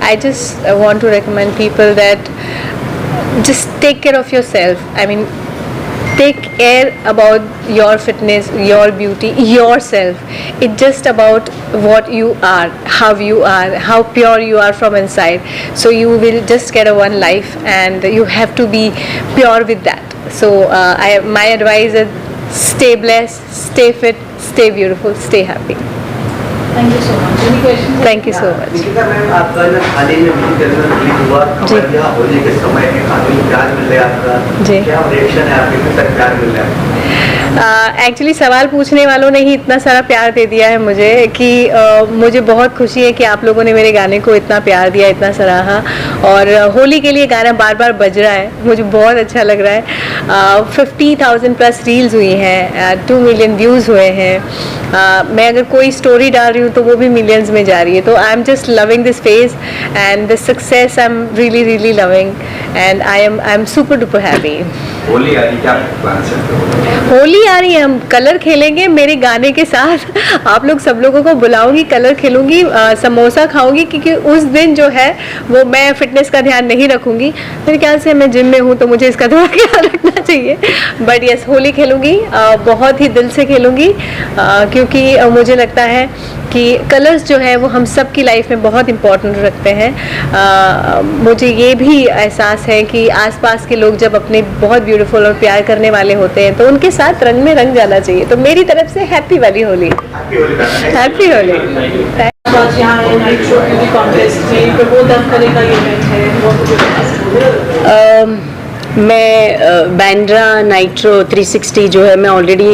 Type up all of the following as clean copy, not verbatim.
I just want to recommend people that just take care of yourself. I mean, take care about your fitness, your beauty, yourself. It's just about what you are, how pure you are from inside. So you will just get a one life, and you have to be pure with that. So my advice is stay blessed, stay fit, stay beautiful, stay happy. Thank you so much. Any question? Thank you so much. Nikita ma'am, आपका ना हाल ही में भी जन्मदिन release हुआ, हमारे यहाँ होली के समय में काफी प्यार मिल रहा है आपका, जी। क्या रिएक्शन है आपके, कितना प्यार मिल रहा है? एक्चुअली सवाल पूछने वालों ने ही इतना सारा प्यार दे दिया है मुझे कि मुझे बहुत खुशी है कि आप लोगों ने मेरे गाने को इतना प्यार दिया, इतना सराहा। और होली के लिए गाना बार बार बज रहा है, मुझे बहुत अच्छा लग रहा है। 50,000 प्लस रील्स हुई हैं, 2 मिलियन व्यूज़ हुए हैं। मैं अगर कोई स्टोरी डाल रही हूँ तो वो भी मिलियंस में जा रही है। तो I am just loving this phase and this success I am really really loving, and I am super duper happy. Holi आ रही, क्या प्लान है? होली आ रही है, हम कलर खेलेंगे मेरे गाने के साथ। आप लोग सब लोगों को बुलाऊंगी, कलर खेलूंगी, समोसा खाऊंगी, क्योंकि उस दिन जो है वो मैं फिटनेस का ध्यान नहीं रखूंगी। मेरे ख्याल से मैं जिम में हूँ तो मुझे इसका थोड़ा ख्याल रखना चाहिए। बट यस, होली खेलूंगी, बहुत ही दिल से खेलूंगी, क्योंकि मुझे लगता है कि कलर्स जो है वो हम सब की लाइफ में बहुत इम्पोर्टेंट रखते हैं। मुझे ये भी एहसास है कि आसपास के लोग जब अपने बहुत ब्यूटीफुल और प्यार करने वाले होते हैं तो उनके साथ रंग में रंग जाना चाहिए। तो मेरी तरफ से हैप्पी वाली होली, हैप्पी होली। आज यहाँ है नाइट शो ब्यूटी कॉन्टेस्ट में, तो वो दम करेगा ये इवेंट है, वो मुझे बता सकते मैं बैंड्रा नाइट्रो 360 जो है, मैं ऑलरेडी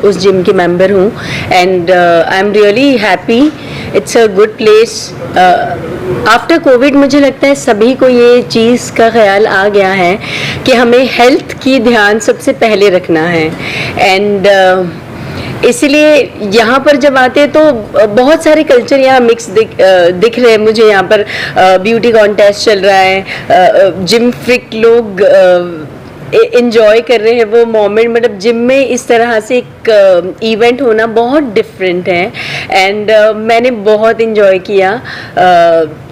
उस जिम की मेंबर हूँ, and I am really happy. It's a good place. After Covid मुझे लगता है सभी को ये चीज़ का ख्याल आ गया है कि हमें हेल्थ की ध्यान सबसे पहले रखना है, एंड इसलिए यहाँ पर जब आते हैं तो बहुत सारे कल्चर यहाँ मिक्स दिख रहे हैं मुझे। यहाँ पर ब्यूटी कॉन्टेस्ट चल रहा है, जिम फ्रिक लोग इंजॉय कर रहे हैं वो मोमेंट। मतलब जिम में इस तरह से एक इवेंट होना बहुत डिफरेंट है, एंड मैंने बहुत इंजॉय किया।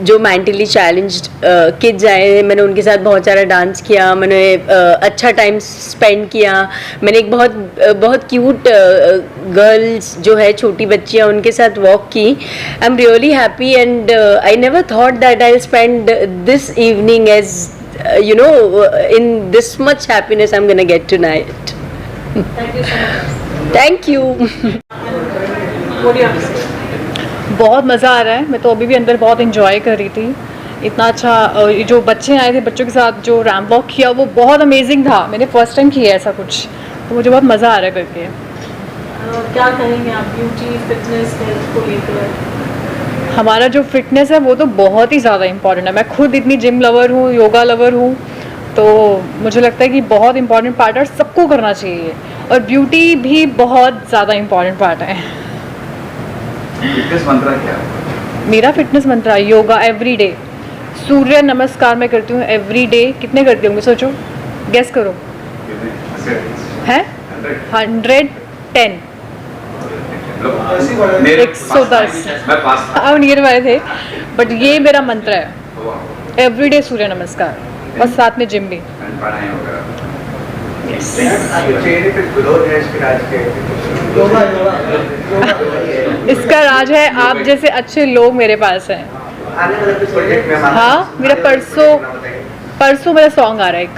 जो मेंटली चैलेंज्ड किड्स आए, मैंने उनके साथ बहुत सारा डांस किया, मैंने अच्छा टाइम स्पेंड किया। मैंने एक बहुत क्यूट गर्ल्स जो है, छोटी बच्चियाँ, उनके साथ वॉक की। I am really happy, and I never thought that I spend this evening as you know, in this much happiness I'm gonna get tonight. Thank you so much. Thank you. What do you have to say? बहुत मज़ा आ रहा है। मैं तो अभी भी अंदर बहुत इंजॉय कर रही थी। इतना अच्छा, जो बच्चे आए थे, बच्चों के साथ जो रैंप वॉक किया वो बहुत अमेजिंग था। मैंने फर्स्ट टाइम किया ऐसा कुछ, तो मुझे बहुत मज़ा आ रहा है करके। क्या कहेंगे आप ब्यूटी फिटनेस हेल्थ को लेकर? हमारा जो फिटनेस है वो तो बहुत ही ज़्यादा इम्पॉर्टेंट है। मैं खुद इतनी जिम लवर हूँ, योगा लवर हूँ, तो मुझे लगता है कि बहुत इम्पॉर्टेंट पार्ट है, सबको करना चाहिए। और ब्यूटी भी बहुत ज़्यादा इम्पॉर्टेंट पार्ट है। फिटनेस मंत्र क्या? मेरा फिटनेस मंत्र है योगा एवरी डे। सूर्य नमस्कार मैं करती हूँ एवरी डे। कितने करती होंगे सोचो, गेस करो। है 110, 110। अब नियर वाले थे, बट ये मेरा मंत्र है, एवरीडे सूर्य नमस्कार, और साथ में जिम भी। इसका राज है आप जैसे अच्छे लोग मेरे पास हैं। हाँ, मेरा परसों मेरा सॉन्ग आ रहा है, एक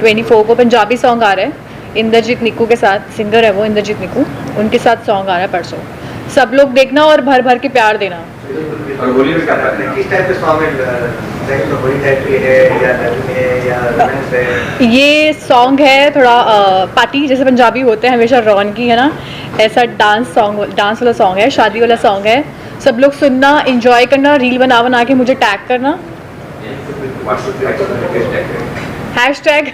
24 को पंजाबी सॉन्ग आ रहा है, इंद्रजीत निक्कू के साथ, सिंगर है वो इंद्रजीत निक्कू, उनके साथ सॉन्ग आ रहा है परसों। सब लोग देखना और भर भर के प्यार देना। और होली में क्या करते हैं? किस टाइप के सॉन्ग है? होली टाइप की है या नरम है या रोमांस है? ये सॉन्ग है थोड़ा पार्टी जैसे पंजाबी होते हैं हमेशा, रौनकी है ना, ऐसा डांस वाला सॉन्ग है, शादी वाला सॉन्ग है। सब लोग सुनना, एंजॉय करना, रील बना के मुझे टैग करना। Hashtag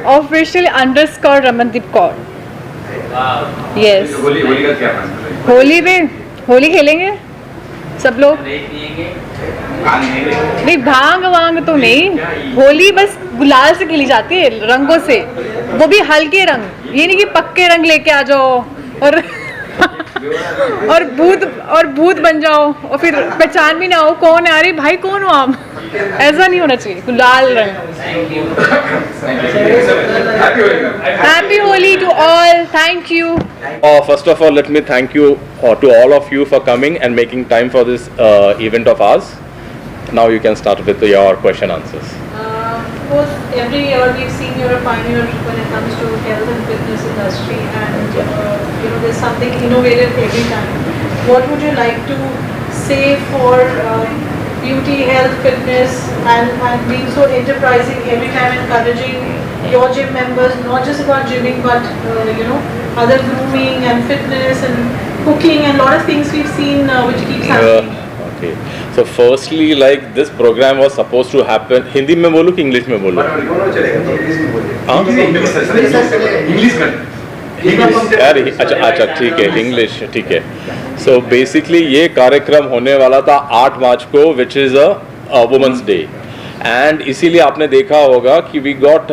official _ Ramandeep Kaur. Yes, Holi खेलेंगे सब लोग। नहीं, भांग वांग तो नहीं, होली बस गुलाल से खेली जाती है, रंगों से, वो भी हल्के रंग, ये नहीं कि पक्के रंग लेके आ जाओ और और भूत बन जाओ और फिर पहचान भी ना हो कौन है, अरे भाई कौन हो आप, ऐसा नहीं होना चाहिए। लाल रंग। Happy Holi to all, thank you. First of all, let me thank you to all of you for coming and making time for this event of ours. Now you can start with your question answers. Of course, every year we've seen you're a pioneer when it comes to health and fitness industry, and there's something innovative every time. What would you like to say for beauty, health, fitness, and being so enterprising every time, encouraging your gym members, not just about gymming, but other grooming and fitness and cooking and lot of things we've seen which keeps happening. Okay. So firstly, like this program was supposed to happen. Hindi में बोलूँ कि English में बोलूँ? दोनों चलेगा, English में बोलिए। हाँ? इंग्लिश में। यार अच्छा ठीक है, इंग्लिश ठीक है। So basically ये कार्यक्रम होने वाला था 8 मार्च को, which is a Women's Day. And इसीलिए आपने देखा होगा कि we got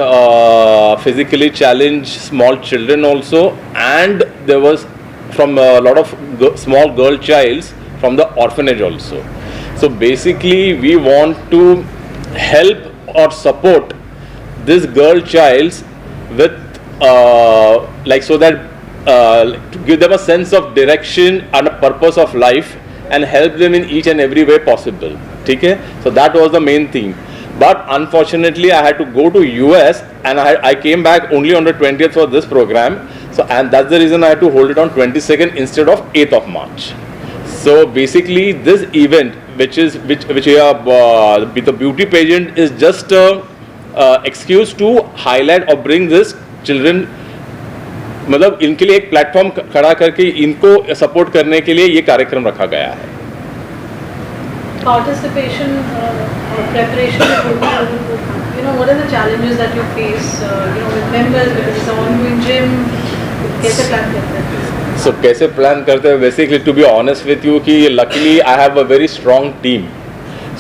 physically challenged small children also, and there was from a lot of small girl childs from the orphanage also. So basically we want to help or support this girl childs with like so that to give them a sense of direction and a purpose of life and help them in each and every way possible. ठीक है? So that was the main theme. But unfortunately I had to go to US and I came back only on the 20th for this program. So and that's the reason I had to hold it on 22nd instead of 8th of March. So basically this event which the beauty pageant is just a excuse to highlight or bring this children, मतलब इनके लिए एक platform खड़ा करके इनको support करने के लिए ये कार्यक्रम रखा गया है। Participation or preparation, what are the challenges that you face, with members, because it's an ongoing gym, कैसे plan करते हैं? So कैसे प्लान करते हैं? Basically, to be honest with you, कि luckily I have a very strong team,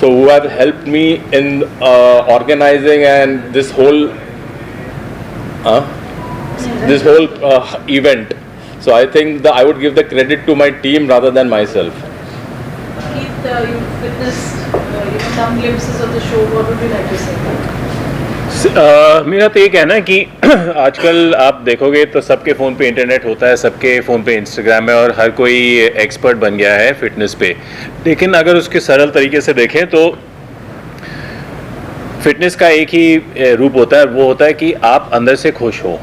so who have helped me in organizing and this whole event. So I think I would give the credit to my team rather than myself. Keith, you witnessed some glimpses of the show. What would you like to say? मेरा तो ये कहना है कि आजकल आप देखोगे तो सबके फ़ोन पे इंटरनेट होता है, सबके फ़ोन पे इंस्टाग्राम है और हर कोई एक्सपर्ट बन गया है फिटनेस पे। लेकिन अगर उसके सरल तरीके से देखें तो फिटनेस का एक ही रूप होता है, वो होता है कि आप अंदर से खुश हो।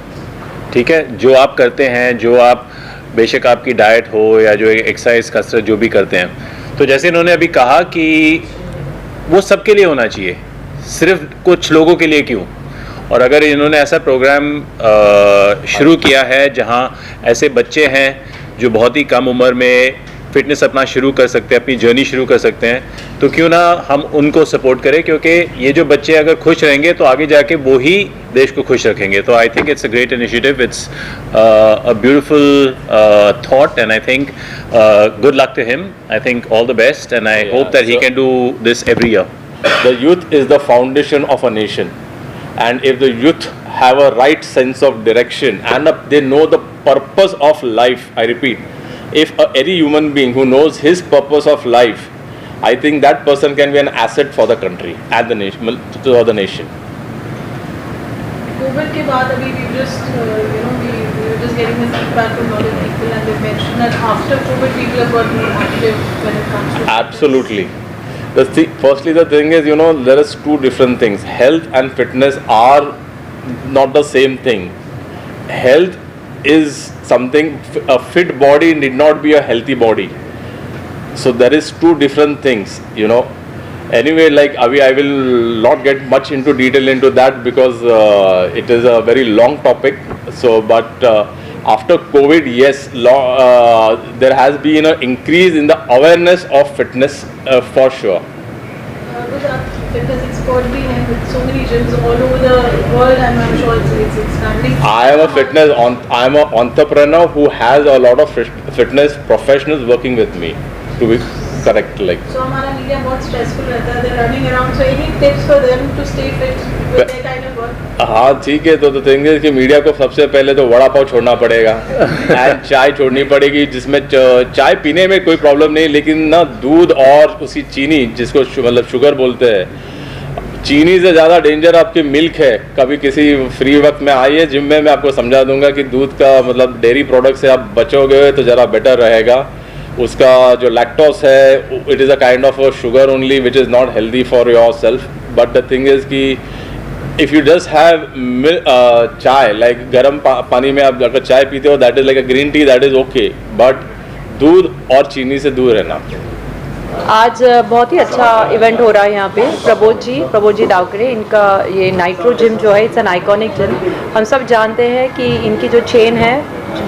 ठीक है, जो आप करते हैं, जो आप बेशक आपकी डाइट हो या जो एक्सरसाइज कसरत जो भी करते हैं, तो जैसे इन्होंने अभी कहा कि वो सबके लिए होना चाहिए, सिर्फ कुछ लोगों के लिए क्यों। और अगर इन्होंने ऐसा प्रोग्राम शुरू किया है जहां ऐसे बच्चे हैं जो बहुत ही कम उम्र में फिटनेस अपना शुरू कर सकते हैं, अपनी जर्नी शुरू कर सकते हैं, तो क्यों ना हम उनको सपोर्ट करें, क्योंकि ये जो बच्चे अगर खुश रहेंगे तो आगे जाके वो ही देश को खुश रखेंगे। तो I think it's a great initiative, it's a beautiful thought, and I think good luck to him. I think all the best and I hope that he can do this every year. The youth is the foundation of a nation, and if the youth have a right sense of direction and they know the purpose of life, I repeat, if any human being who knows his purpose of life, I think that person can be an asset for the country and the nation, to the nation. COVID के बाद अभी we just we were just getting the feedback from a lot of people, and they mentioned that after COVID people have got more active when it comes to Absolutely. Firstly, the thing is, there is two different things. Health and fitness are not the same thing. Health is something, a fit body need not be a healthy body. So there is two different things, Anyway, like I will not get much into detail into that because it is a very long topic. So, but after COVID, yes, there has been an increase in the awareness of fitness for sure. With our fitness expert being in with so many gyms all over the world, and I'm sure it's expanding. I am an entrepreneur who has a lot of fitness professionals working with me. To be correct like So हमारा media बहुत stressful रहता है, they're running around, so any tips for them to stay fit with their kind of work? हाँ ठीक है, तो thing है कि मीडिया को सबसे पहले तो वड़ा पाव छोड़ना पड़ेगा एंड चाय छोड़नी पड़ेगी, जिसमें चाय पीने में कोई प्रॉब्लम नहीं, लेकिन ना दूध और उसकी चीनी, जिसको मतलब शुगर बोलते हैं, चीनी से ज़्यादा डेंजर आपकी मिल्क है। कभी किसी फ्री वक्त में आइए जिम में, मैं आपको समझा दूंगा कि दूध का मतलब डेयरी प्रोडक्ट से आप बचोगे तो ज़रा बेटर रहेगा। उसका जो लैक्टोस है, it is a kind of sugar only which is not healthy for your self. But the thing is कि इफ़ यू जस्ट हैव चाय, लाइक गर्म पानी में आप अगर चाय पीते हो, that is like a green tea, that is okay, but दूध और चीनी से दूर रहना। आज बहुत ही अच्छा इवेंट हो रहा है यहाँ पे। प्रबोध जी दावकरे, इनका ये नाइट्रो जिम जो है, इट्स एन आइकॉनिक जिम। हम सब जानते हैं कि इनकी जो चेन है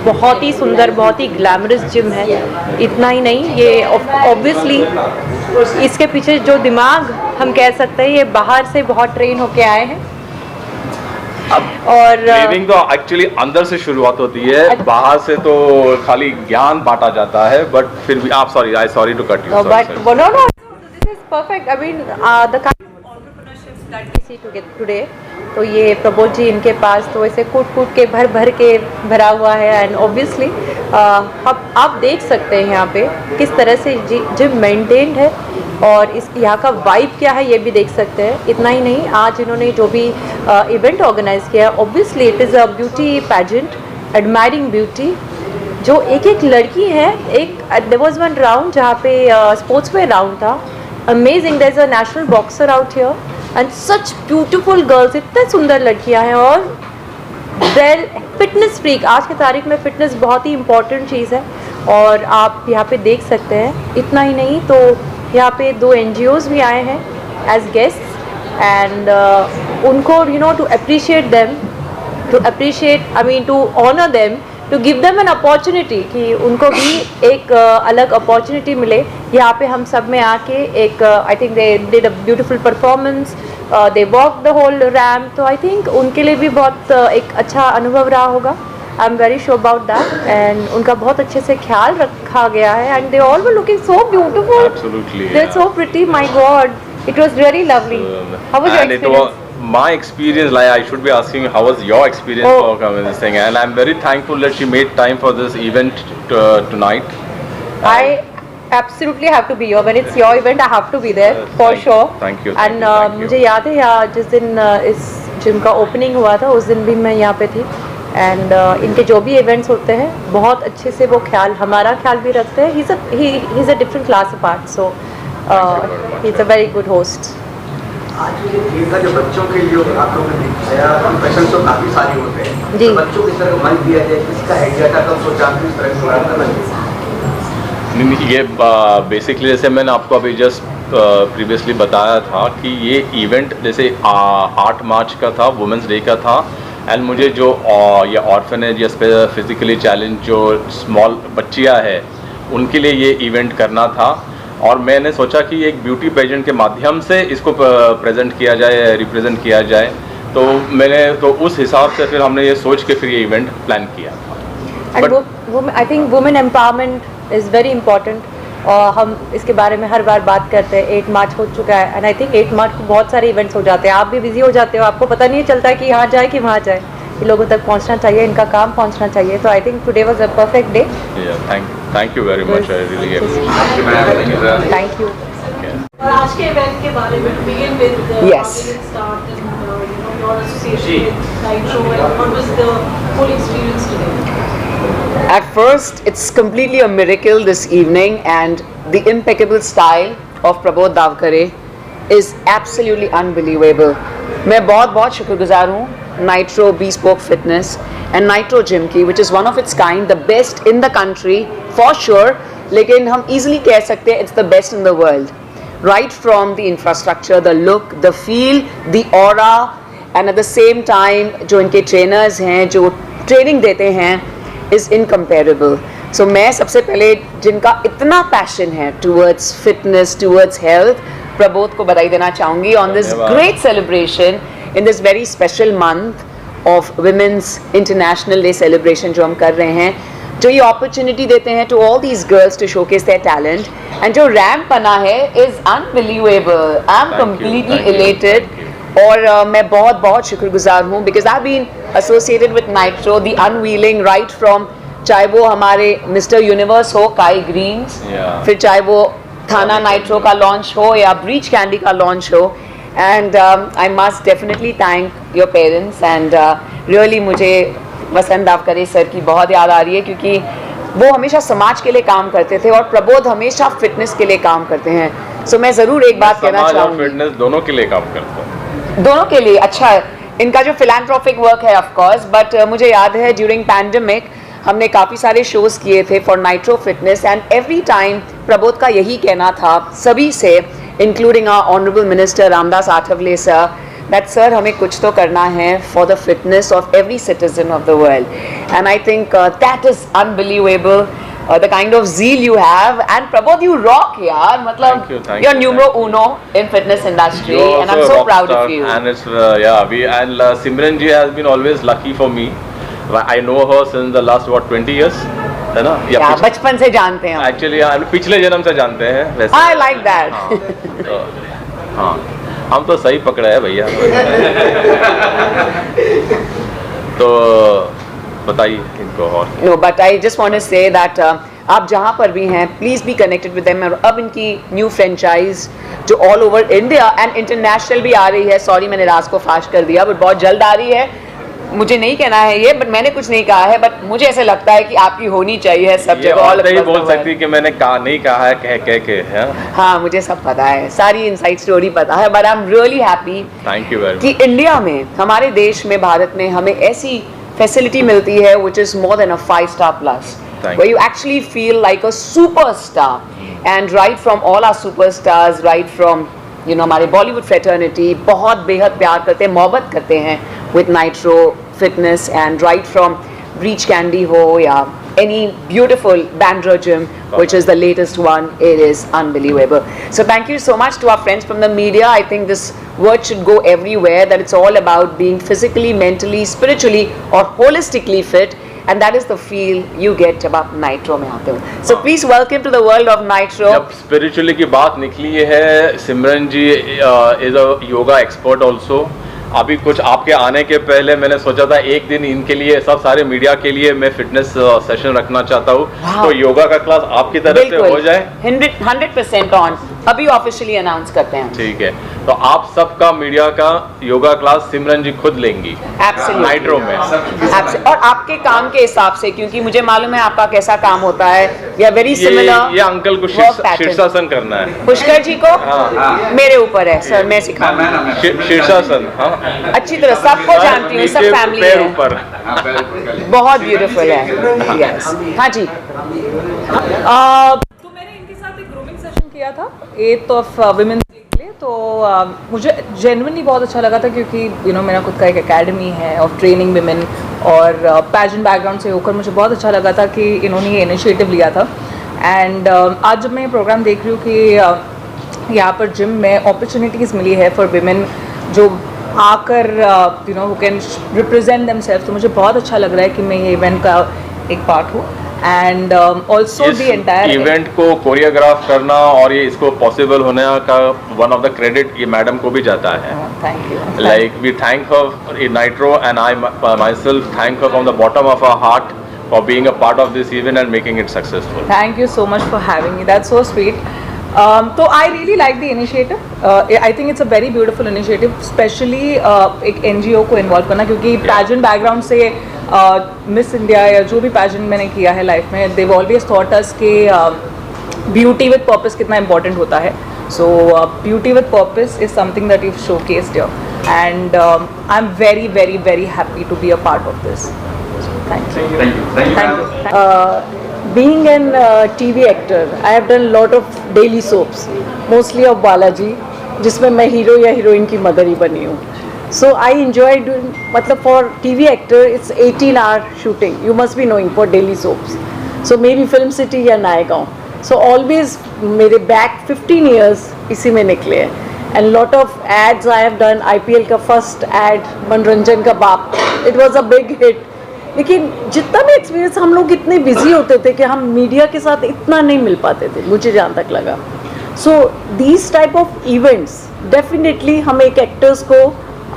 बहुत ही सुंदर, बहुत ही ग्लैमरस जिम है। इतना ही नहीं, ये ऑब्वियसली इसके पीछे जो दिमाग हम कह सकते हैं, ये बाहर से बहुत ट्रेन होके आए हैं। और ट्रेनिंग तो एक्चुअली अंदर से शुरुआत होती है, बाहर से तो खाली ज्ञान बांटा जाता है। बट फिर भी आप sorry to cut you, but no, this is perfect. I mean, the kind of entrepreneurship that we see today, तो ये प्रबोध जी, इनके पास तो ऐसे कूट के भर के भरा हुआ है। एंड ऑब्वियसली आप देख सकते हैं यहाँ पे किस तरह से जिम मेंटेन्ड है, और इस यहाँ का वाइब क्या है ये भी देख सकते हैं। इतना ही नहीं, आज इन्होंने जो भी इवेंट ऑर्गेनाइज किया है, obviously it is a beauty pageant, admiring beauty. जो एक लड़की है, देयर वाज वन राउंड जहाँ पे स्पोर्ट्स में राउंड था, amazing. There is a national boxer out here and such beautiful girls, इतने सुंदर लड़कियाँ हैं। और वेल फिटनेस फ्रीक, आज की तारीख में फिटनेस बहुत ही इंपॉर्टेंट चीज़ है, और आप यहाँ पे देख सकते हैं। इतना ही नहीं, तो यहाँ पे 2 NGOs भी आए हैं एज गेस्ट्स, एंड उनको to appreciate them, to honour them, to give them an opportunity, कि उनको भी एक अलग अपॉर्चुनिटी मिले। यहाँ पे हम सब में आके एक I think they did a beautiful performance, they walk the whole ramp, तो आई थिंक उनके लिए भी बहुत एक अच्छा अनुभव रहा होगा। I am very sure about that. And उनका बहुत अच्छे से ख्याल रखा गया है, and they all were looking so beautiful, they are so pretty, my god, it was really lovely. How was your experience? My experience, like I should be asking, how was your experience for coming this thing? And I'm very thankful that she made time for this event tonight. I absolutely have to be here when it's your event. I have to be there for sure. Thank you. And मुझे याद है यहाँ जिस दिन इस gym का opening हुआ था, उस दिन भी मैं यहाँ पे थी। एंड इनके जो भी इवेंट्स होते हैं, बहुत अच्छे से वो हमारा ख्याल भी रखते हैं। he is a different class apart, so he's a very good host. आज ये खेल का जो बच्चों के लिए आप लोगों ने दिखाया, प्रोफेशन तो काफ़ी सारे होते हैं जी। तो बच्चों की तरह मन दिया जाए, किसका आइडिया था, कब सोचा आपने इस तरह से प्लान करना? नहीं, ये बेसिकली जैसे मैंने आपको अभी जस्ट प्रीवियसली बताया था कि ये इवेंट जैसे 8 मार्च का था, वुमेंस डे का था। एंड मुझे जो ये ऑर्फनेज या फिजिकली चैलेंज जो स्मॉल बच्चियाँ हैं, उनके लिए ये इवेंट करना था। और मैंने सोचा कि एक ब्यूटी पेजेंट के माध्यम से इसको प्रेजेंट किया जाए, रिप्रेजेंट किया जाए। तो उस हिसाब से फिर हमने ये सोच के फिर ये इवेंट प्लान किया था। I think women empowerment is very important, और हम इसके बारे में हर बार बात करते हैं। 8 मार्च हो चुका है, एंड आई थिंक 8 मार्च को बहुत सारे इवेंट्स हो जाते हैं। आप भी बिजी हो जाते हो, आपको पता नहीं चलता कि यहाँ जाए कि वहाँ जाए। ये लोगों तक पहुँचना चाहिए, इनका काम पहुँचना चाहिए। तो I think today was a perfect day. Thank you very much, I really thank you. और आज के इवेंट के बारे में begin with Yes. start and your association with Nitro, and what was the whole experience today? At first, it's completely a miracle this evening, and the impeccable style of Prabodh Davkare is absolutely unbelievable. मैं बहुत शुक्रगुजार हूँ Nitro Bespoke Fitness and Nitro Gym की, which is one of its kind, the best in the country for sure. लेकिन हम easily कह सकते हैं it's the best in the world. Right from the infrastructure, the look, the feel, the aura, and at the same time जो इनके trainers हैं, जो training देते हैं, is incomparable. So मैं सबसे पहले जिनका इतना passion है towards fitness, towards health, Prabodh को बधाई देना चाहूँगी on this great celebration in this very special month of Women's International Day celebration जो हम कर रहे हैं। जो ये अपॉर्चुनिटी देते हैं to all these girls to showcase their talent, and जो रैम्प बना है is unbelievable. I am completely elated और मैं बहुत बहुत शुक्रगुजार हूँ because I been associated with Nitro, the unveiling, right from चाहे वो हमारे मिस्टर यूनिवर्स हो काई ग्रीन्स, फिर चाहे वो थाना नाइट्रो का लॉन्च हो या ब्रीच कैंडी का लॉन्च हो. And I must definitely thank your parents and really मुझे वसंत दावकरे सर की बहुत याद आ रही है क्योंकि वो हमेशा समाज के लिए काम करते थे और प्रबोध हमेशा फिटनेस के लिए काम करते हैं. सो मैं ज़रूर एक बात कहना चाहूँगी, फिटनेस दोनों के लिए काम करता हूँ. दोनों के लिए अच्छा है इनका जो फिलैंथ्रोपिक वर्क है ऑफ कोर्स, बट मुझे याद है ड्यूरिंग पैंडेमिक हमने काफ़ी सारे शोज़ किए थे for Nitro fitness and every time Prabodh का यही कहना था सभी से, including our honourable minister Ramdas Athawale sir, that sir हमें कुछ तो करना है for the fitness of every citizen of the world, and I think that is unbelievable, the kind of zeal you have, and Prabodh you rock yaar, matlab thank you're you, numero thank you. uno in fitness industry, You're and I'm also so a rock proud star, of you. and it's Simran ji has been always lucky for me. I know her since the last 20 years, है ना? या बचपन से जानते हैं हम. Actually पिछले जन्म से जानते हैं वैसे. I like that. हाँ हम तो सही पकड़े हैं भैया. तो बताइए इनको और. No, but I just want to say that आप जहाँ पर भी हैं please be connected with them. और अब इनकी न्यू फ्रेंचाइज जो all over India and international भी आ रही है. सॉरी मैंने राज को फास्ट कर दिया, बट बहुत जल्द आ रही है. मुझे नहीं कहना है ये, बट मैंने कुछ नहीं कहा है, बट मुझे ऐसे लगता है कि आपकी होनी चाहिए सब जगह. ऑल नहीं बोल सकती कि मैंने कहा नहीं कहा है कह के है. हाँ मुझे सब पता है, सारी इनसाइड स्टोरी पता है, but I am really happy thank you very much कि इंडिया में, हमारे देश में, भारत में हमें ऐसी फैसिलिटी मिलती है which is more than a 5-star plus, where you actually feel like a superstar. And right from all our superstars, right from हमारे बॉलीवुड फ्रेटर्निटी बहुत बेहद प्यार करते हैं, मोहब्बत करते हैं with nitro fitness, and right from breach candy हो या any beautiful Bandra gym, which is the latest one. It is unbelievable. So thank you so much to our friends from the media. I think this word should go everywhere, that it's all about being physically, mentally, spiritually or holistically fit, and that is the feel you get about Nitro में आते हो. So please welcome to the world of Nitro. जब spiritually की बात निकली है, सिमरन जी is a yoga expert also. अभी कुछ आपके आने के पहले मैंने सोचा था एक दिन इनके लिए, सब सारे मीडिया के लिए मैं फिटनेस सेशन रखना चाहता हूँ. तो योगा का क्लास आपकी तरफ से हो जाए. 100% ऑन, अभी ऑफिशियली अनाउंस करते हैं. ठीक है, तो आप सबका मीडिया का योगा क्लास सिमरन जी खुद लेंगी नाइट्रो में. और आपके काम के हिसाब से, क्योंकि मुझे मालूम है आपका कैसा काम होता है, या वेरी सिमिलर. ये अंकल को शीर्षासन करना है. पुष्कर जी को मेरे ऊपर है सर, मैं सिखाऊंगा शीर्षासन. हाँ अच्छी तरह सबको जानती हूँ, सब फैमिली है. ऊपर बहुत ब्यूटीफुल है. यस हाँ जी. तो मैंने इनके साथ एक ग्रूमिंग सेशन किया था 8th ऑफ वुमेन्स डे के लिए. तो मुझे जेन्युइनली बहुत अच्छा लगा था क्योंकि मेरा खुद का एक एकेडमी है ऑफ ट्रेनिंग विमेन, और पैजेंट बैकग्राउंड से होकर मुझे बहुत अच्छा लगा था कि इन्होंने ये इनिशिएटिव लिया था. एंड आज जब मैं ये प्रोग्राम देख रही हूँ कि यहाँ पर जिम में अपॉर्चुनिटीज़ मिली है फॉर विमेन जो आकर हु कैन रिप्रेजेंट देमसेल्फ, तो मुझे बहुत अच्छा लग रहा है कि मैं ये इवेंट का एक पार्ट हूँ. And also the entire event को कोरियोग्राफ करना और ये इसको पॉसिबल होने का वन ऑफ द क्रेडिट ये मैडम को भी जाता है. Thank you. Like we thank her in Nitro, and I myself thank her from the bottom of our heart for being a part of this event and making it successful. Thank you so much for having me. That's so sweet. So I really like the initiative. I think it's a very beautiful initiative, especially एक NGO को involve करना, क्योंकि pageant background से Miss India या जो भी pageant मैंने किया है life में, they've always taught us कि beauty with purpose कितना important होता है. So beauty with purpose is something that you've showcased here, and I'm very, very, very happy to be a part of this. So, thank you. Thank you. Being an TV actor, I have done a lot of daily soaps, mostly of Balaji, जिसमें मैं hero या heroine की mother ही बनी हूँ. So I enjoy doing, मतलब for TV actor it's 18-hour shooting. You must be knowing for daily soaps. So maybe Film City या Naigaon. So always मेरे back 15 years इसी में निकले हैं. And lot of ads I have done. IPL का first ad, मनोरंजन का बाप. It was a big hit. लेकिन जितना भी एक्सपीरियंस, हम लोग इतने बिजी होते थे कि हम मीडिया के साथ इतना नहीं मिल पाते थे, मुझे जहाँ तक लगा. So these type of events definitely हम एक एक्टर्स को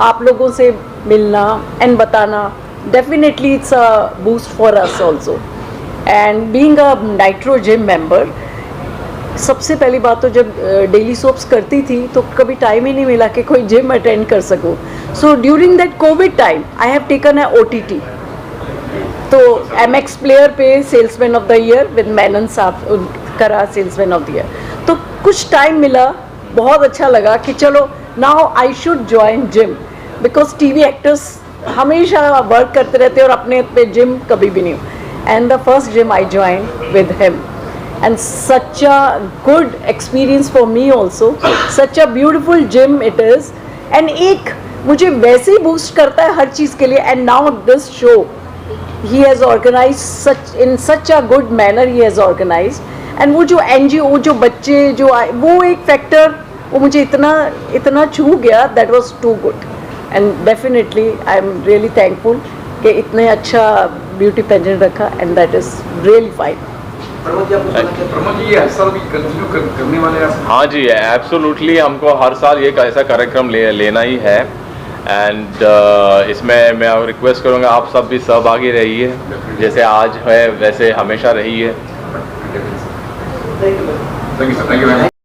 आप लोगों से मिलना एंड बताना, definitely it's a boost for us also. And being a nitro gym member, सबसे पहली बात तो जब डेली सोप्स करती थी तो कभी टाइम ही नहीं मिला कि कोई जिम अटेंड कर सकूं. So during that Covid time I have taken a OTT. तो MX प्लेयर पे salesman of the year with Menon साहब करा सेल्समैन ऑफ द ईयर. तो कुछ टाइम मिला, बहुत अच्छा लगा कि चलो now I should join gym, because TV actors हमेशा वर्क करते रहते हैं और अपने पे जिम कभी भी नहीं. And the first gym I join with him and such a good experience for me also, such a beautiful gym it is. and एक मुझे वैसे ही boost करता है हर चीज़ के लिए. and now this show he has organized such in such a good manner, he has organized. and वो जो NGO जो बच्चे जो आए, वो एक factor वो मुझे इतना छू गया, that was too good. and definitely I am really thankful कि इतने अच्छा beauty pageant रखा, and that is really fine. Pramod ji, ये हर साल भी कंटिन्यू करने वाले हैं? हाँ जी, एब्सोल्युटली हमको हर साल ये ऐसा कार्यक्रम लेना ही है. एंड इसमें मैं रिक्वेस्ट करूँगा आप सब भी सहभागी रहिए, जैसे आज है वैसे हमेशा रहिए. Thank you sir. Thank you.